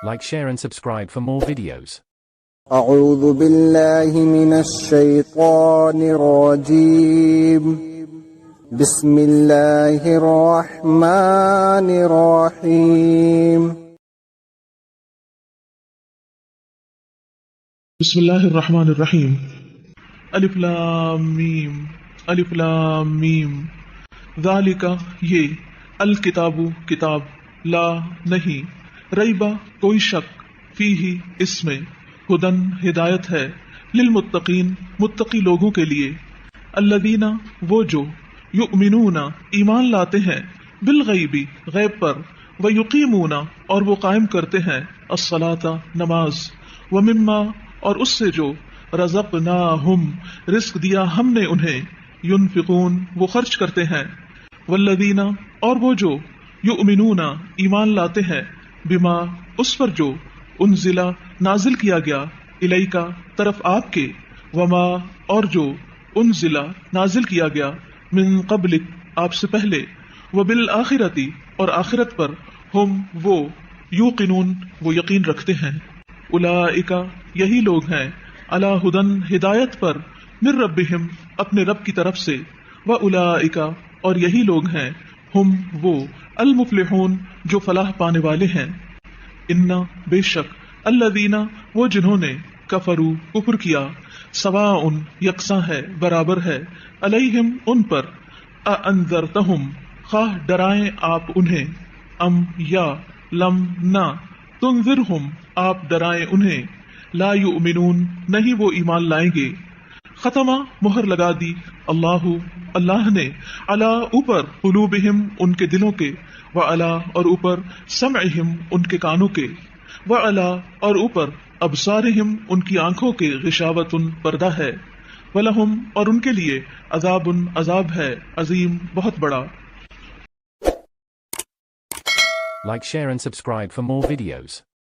Like, share and subscribe for more videos. أعوذ بالله من الشيطان الرجيم. بسم الله الرحمن الرحيم. بسم اللہ الرحمن الرحیم. الف لام میم الف لام میم. ذالک یہ الکتاب کتاب لا نہیں ریبہ کوئی شک فیہ اس میں ہدن ہدایت ہے للمتقین متقی لوگوں کے لیے الذین وہ جو یؤمنون ایمان لاتے ہیں بالغیب غیب پر ویقیمون اور وہ قائم کرتے ہیں الصلاۃ نماز ومما اور اس سے جو رزقناہم رزق دیا ہم نے انہیں ینفقون وہ خرچ کرتے ہیں والذین اور وہ جو یؤمنون ایمان لاتے ہیں بما اس پر جو انزل نازل کیا گیا الیکا طرف آپ کے وما اور جو انزل نازل کیا گیا من قبلک آپ سے پہلے وبالآخرۃ اور آخرت پر ہم وہ یوقنون وہ یقین رکھتے ہیں اولئک یہی لوگ ہیں علی ہدن ہدایت پر من ربہم اپنے رب کی طرف سے واولئک اور یہی لوگ ہیں ہم وہ المفلحون جو فلاح پانے والے ہیں انا بے شک الذین وہ جنہوں نے کفروا کفر کیا سواء یکساں ہے برابر ہے علیہم ان پر اانذرتہم خواہ ڈرائیں آپ انہیں ام یا لم نہ تنذرہم آپ ڈرائیں انہیں لا یؤمنون نہیں وہ ایمان لائیں گے ختمہ مہر لگا دی اللہ نے علی اوپر قلوبہم ان کے دلوں کے وعلی اور اوپر سمعہم ان کے کانوں کے وعلی اور اوپر ابصارہم ان کی آنکھوں کے غشاوۃ پردہ ہے ولہم اور ان کے لیے عذاب ہے عظیم بہت بڑا. Like, share and subscribe for more videos.